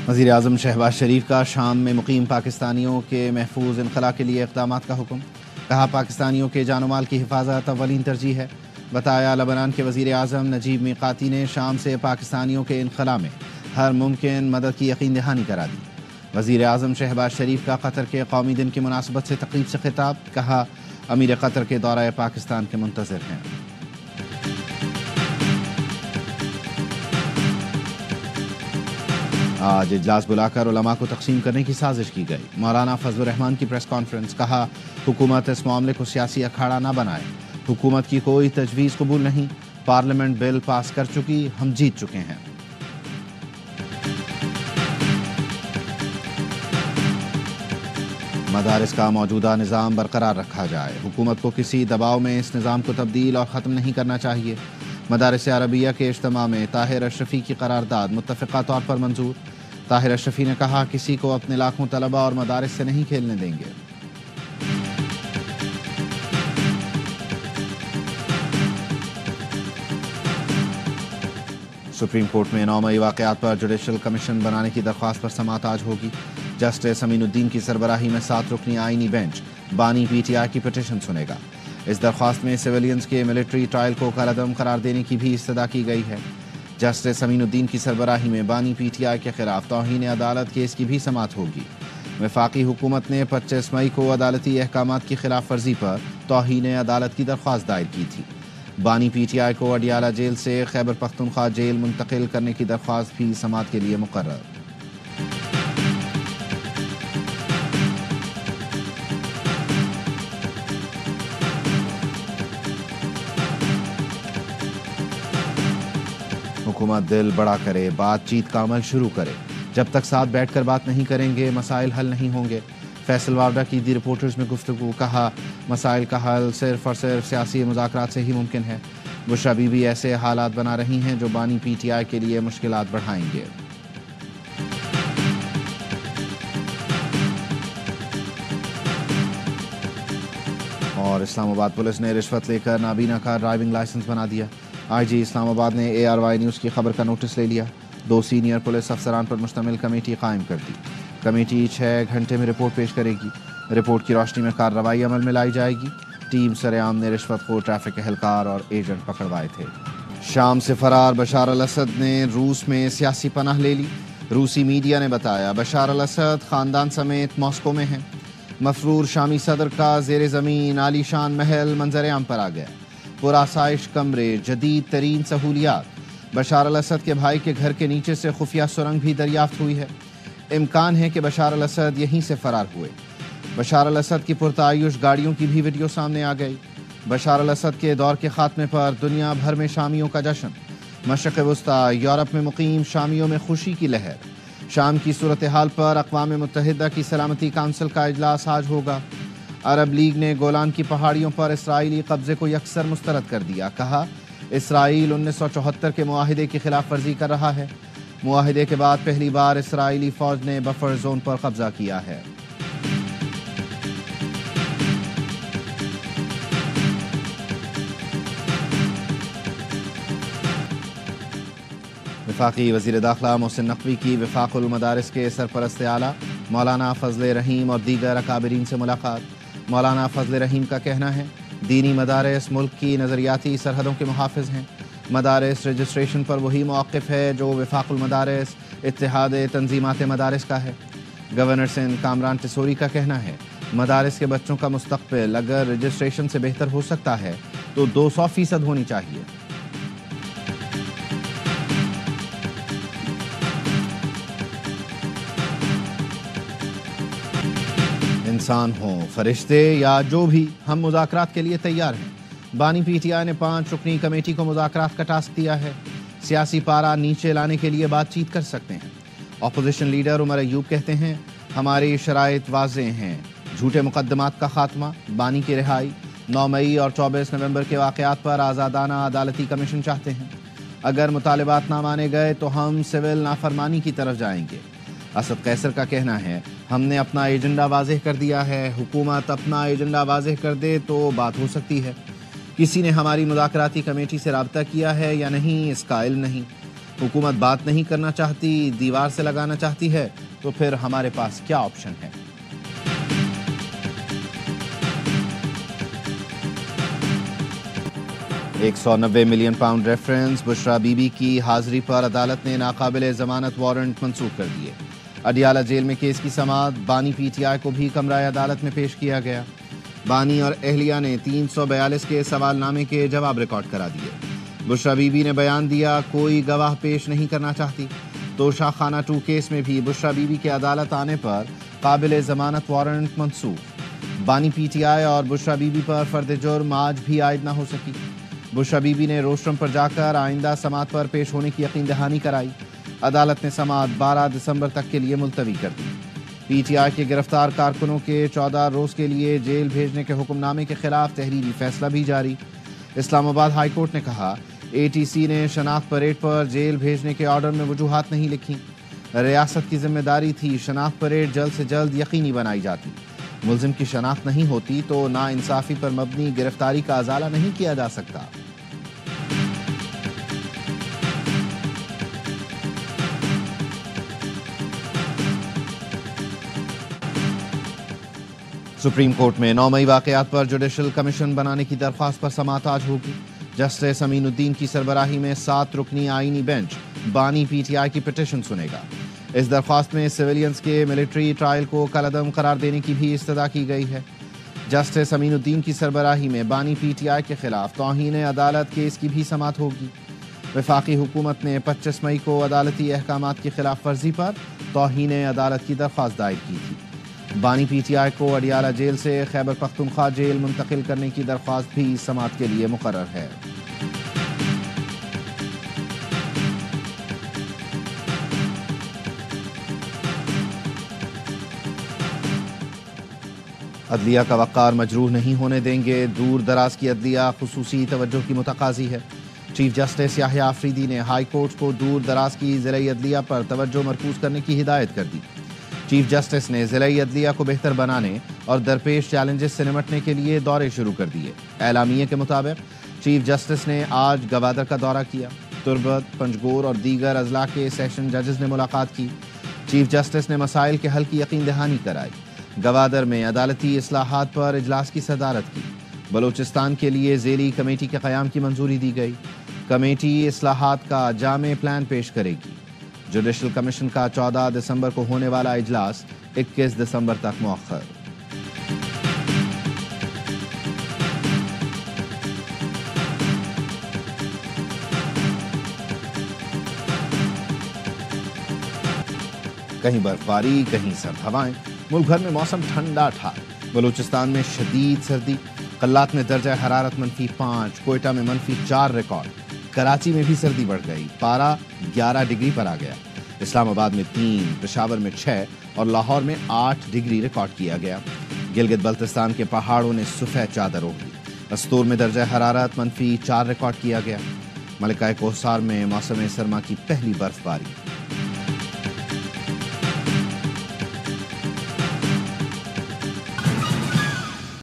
وزیر اعظم شہباز شریف کا شام میں مقیم پاکستانیوں کے محفوظ انخلاء کے لیے اقدامات کا حکم. کہا پاکستانیوں کے جان و مال کی حفاظت اولین ترجیح ہے. بتایا لبنان کے وزیر اعظم نجیب میقاتی نے شام سے پاکستانیوں کے انخلاء میں ہر ممکن مدد کی یقین دہانی کرا دی. وزیر اعظم شہباز شریف کا قطر کے قومی دن کی مناسبت سے تقریب سے خطاب. کہا امیر قطر کے دورہ پاکستان کے منتظر ہیں. آج اجلاس بلا کر علماء کو تقسیم کرنے کی سازش کی گئی. مولانا فضل الرحمان کی پریس کانفرنس. کہا حکومت اس معاملے کو سیاسی اکھاڑا نہ بنائے. حکومت کی کوئی تجویز قبول نہیں. پارلیمنٹ بل پاس کر چکی، ہم جیت چکے ہیں. مدارس کا موجودہ نظام برقرار رکھا جائے. حکومت کو کسی دباؤ میں اس نظام کو تبدیل اور ختم نہیں کرنا چاہیے. مدارس عربیہ کے اجتماع میں طاہر اشرفی کی قرارداد متفقہ طور پر منظور. طاہر اشرفی نے کہا کسی کو اپنے لاکھوں طلبہ اور مدارس سے نہیں کھیلنے دیں گے. سپریم کورٹ میں 9 مئی واقعات پر جوڈیشل کمیشن بنانے کی درخواست پر سماعت آج ہوگی. جسٹس امین الدین کی سربراہی میں 7 رکنی آئینی بینچ بانی پی ٹی آئی کی پٹیشن سنے گا. اس درخواست میں سویلینز کے ملٹری ٹرائل کو کالعدم قرار دینے کی بھی استدعا کی گئی ہے. جسٹس امین الدین کی سربراہی میں بانی پی ٹی آئی کے خلاف توہین عدالت کیس کی بھی سماعت ہوگی. وفاقی حکومت نے 25 مئی کو عدالتی احکامات کی خلاف ورزی پر توہین عدالت کی درخواست دائر کی تھی. بانی پی ٹی آئی کو اڈیالہ جیل سے خیبر پختونخوا جیل منتقل کرنے کی درخواست بھی سماعت کے لیے مقرر. حکومت دل بڑا کرے، بات چیت کا عمل شروع کرے. جب تک ساتھ بیٹھ کر بات نہیں کریں گے مسائل حل نہیں ہوں گے. فیصل وارڈا کی دی رپورٹرز میں گفتگو. کہا مسائل کا حل صرف اور صرف سیاسی مذاکرات سے ہی ممکن ہے. بشرا بی بی ایسے حالات بنا رہی ہیں جو بانی پی ٹی آئی کے لیے مشکلات بڑھائیں گے. اور اسلام آباد پولیس نے رشوت لے کر نابینا کا ڈرائیونگ لائسنس بنا دیا. آئی جی اسلام آباد نے اے آر وائی نیوز کی خبر کا نوٹس لے لیا. 2 سینئر پولیس افسران پر مشتمل کمیٹی قائم کر دی. کمیٹی 6 گھنٹے میں رپورٹ پیش کرے گی. رپورٹ کی روشنی میں کارروائی عمل میں لائی جائے گی. ٹیم سرعام نے رشوت خور ٹریفک اہلکار اور ایجنٹ پکڑوائے تھے. شام سے فرار بشار الاسد نے روس میں سیاسی پناہ لے لی. روسی میڈیا نے بتایا بشار الاسد خاندان سمیت ماسکو میں ہیں. مفرور شامی صدر کا زیر زمین عالی شان محل منظر عام پر آ گیا. پرآسائش کمرے، جدید ترین سہولیات. بشار الاسد کے بھائی کے گھر کے نیچے سے خفیہ سرنگ بھی دریافت ہوئی ہے. امکان ہے کہ بشار الاسد یہیں سے فرار ہوئے. بشار الاسد کی پرتعیش گاڑیوں کی بھی ویڈیو سامنے آ گئی. بشار الاسد کے دور کے خاتمے پر دنیا بھر میں شامیوں کا جشن. مشرق وسطی یورپ میں مقیم شامیوں میں خوشی کی لہر. شام کی صورتحال پر اقوام متحدہ کی سلامتی کونسل کا اجلاس آج ہوگا. عرب لیگ نے گولان کی پہاڑیوں پر اسرائیلی قبضے کو یکسر مسترد کر دیا. کہا اسرائیل 1974 کے معاہدے کی خلاف ورزی کر رہا ہے. معاہدے کے بعد پہلی بار اسرائیلی فوج نے بفر زون پر قبضہ کیا ہے. وفاقی وزیر داخلہ محسن نقوی کی وفاق المدارس کے سرپرست اعلیٰ مولانا فضل رحیم اور دیگر اکابرین سے ملاقات. مولانا فضل رحیم کا کہنا ہے دینی مدارس ملک کی نظریاتی سرحدوں کے محافظ ہیں. مدارس رجسٹریشن پر وہی موقف ہے جو وفاق المدارس اتحاد تنظیمات مدارس کا ہے. گورنر سندھ کامران ٹسوری کا کہنا ہے مدارس کے بچوں کا مستقبل اگر رجسٹریشن سے بہتر ہو سکتا ہے تو 200% ہونی چاہیے. انسان ہوں، فرشتے یا جو بھی، ہم مذاکرات کے لیے تیار ہیں. بانی پی ٹی آئی نے 5 رکنی کمیٹی کو مذاکرات کا ٹاسک دیا ہے. سیاسی پارا نیچے لانے کے لیے بات چیت کر سکتے ہیں. اپوزیشن لیڈر عمر ایوب کہتے ہیں ہماری شرائط واضح ہیں. جھوٹے مقدمات کا خاتمہ، بانی کی رہائی. 9 مئی اور 24 نومبر کے واقعات پر آزادانہ عدالتی کمیشن چاہتے ہیں. اگر مطالبات نہ مانے گئے تو ہم سول نافرمانی کی طرف جائیں گے. اسد قیصر کا کہنا ہے ہم نے اپنا ایجنڈا واضح کر دیا ہے. حکومت اپنا ایجنڈا واضح کر دے تو بات ہو سکتی ہے. کسی نے ہماری مذاکراتی کمیٹی سے رابطہ کیا ہے یا نہیں اس کا علم نہیں. حکومت بات نہیں کرنا چاہتی، دیوار سے لگانا چاہتی ہے، تو پھر ہمارے پاس کیا آپشن ہے؟ £190 million reference Bushra be be کی حاضری پر عدالت نے ناقابل ضمانت وارنٹ منسوخ کر دیے۔ اڈیالہ جیل میں کیس کی سماعت بانی پی ٹی آئی کو بھی کمرہ عدالت میں پیش کیا گیا۔ بانی اور اہلیہ نے 342 کے سوال نامے کے جواب ریکارڈ کرا دیے۔ بشرا بی بی نے بیان دیا کوئی گواہ پیش نہیں کرنا چاہتی۔ توشہ خانہ 2 کیس میں بھی بشرا بی بی کے عدالت آنے پر قابل ضمانت وارنٹ منسوخ۔ بانی پی ٹی آئی اور بشرا بی بی پر فرد جرم آج بھی عائد نہ ہو سکی۔ بشرا بی بی نے روسٹرم پر جا کر آئندہ سماعت پر پیش ہونے کی یقین دہانی کرائی۔ عدالت نے سماعت 12 دسمبر تک کے لیے ملتوی کر دی۔ پی ٹی آئی کے گرفتار کارکنوں کے 14 روز کے لیے جیل بھیجنے کے حکم نامے کے خلاف تحریری فیصلہ بھی جاری۔ اسلام آباد ہائی کورٹ نے کہا اے ٹی سی نے شناخت پریڈ پر جیل بھیجنے کے آرڈر میں وجوہات نہیں لکھی۔ ریاست کی ذمہ داری تھی شناخت پریڈ جلد سے جلد یقینی بنائی جاتی۔ ملزم کی شناخت نہیں ہوتی تو ناانصافی پر مبنی گرفتاری کا ازالہ نہیں کیا جا سکتا۔ سپریم کورٹ میں 9 مئی واقعات پر جوڈیشل کمیشن بنانے کی درخواست پر سماعت آج ہوگی۔ جسٹس امین الدین کی سربراہی میں 7 رکنی آئینی بینچ بانی پی ٹی آئی کی پٹیشن سنے گا۔ اس درخواست میں سویلینز کے ملٹری ٹرائل کو کالعدم قرار دینے کی بھی استدعا کی گئی ہے۔ جسٹس امین الدین کی سربراہی میں بانی پی ٹی آئی کے خلاف توہین عدالت کیس کی بھی سماعت ہوگی۔ وفاقی حکومت نے 25 مئی کو عدالتی احکامات کی خلاف ورزی پر توہین عدالت کی درخواست دائر کی تھی۔ بانی پی ٹی آئی کو اڈیالہ جیل سے خیبر پختونخوا جیل منتقل کرنے کی درخواست بھی سماعت کے لیے مقرر ہے۔ عدلیہ کا وقار مجروح نہیں ہونے دیں گے، دور دراز کی عدلیہ خصوصی توجہ کی متقاضی ہے۔ چیف جسٹس یحییٰ آفریدی نے ہائی کورٹ کو دور دراز کی ضلعی عدلیہ پر توجہ مرکوز کرنے کی ہدایت کر دی۔ چیف جسٹس نے ضلعی عدلیہ کو بہتر بنانے اور درپیش چیلنجز سے نمٹنے کے لیے دورے شروع کر دیے۔ اعلامیے کے مطابق چیف جسٹس نے آج گوادر کا دورہ کیا۔ تربت، پنجگور اور دیگر اضلاع کے سیشن ججز نے ملاقات کی۔ چیف جسٹس نے مسائل کے حل کی یقین دہانی کرائی۔ گوادر میں عدالتی اصلاحات پر اجلاس کی صدارت کی۔ بلوچستان کے لیے ذیلی کمیٹی کے قیام کی منظوری دی گئی۔ کمیٹی اصلاحات کا جامع پلان پیش کرے گی۔ جوڈیشل کمیشن کا 14 دسمبر کو ہونے والا اجلاس 21 دسمبر تک مؤخر۔ کہیں برفباری، کہیں سرد ہوائیں، ملک بھر میں موسم ٹھنڈا ٹھار۔ بلوچستان میں شدید سردی، قلات میں درجہ حرارت -5، کوئٹہ میں -4 ریکارڈ۔ کراچی میں بھی سردی بڑھ گئی، پارہ 11 ڈگری پر آ گیا۔ اسلام آباد میں 3، پشاور میں 6 اور لاہور میں 8 ڈگری ریکارڈ کیا گیا۔ گلگت بلتستان کے پہاڑوں نے سفید چادر اوڑھ لی۔ استور میں درجہ حرارت -4 ریکارڈ کیا گیا۔ ملکہ کوثر میں موسم سرما کی پہلی برف باری۔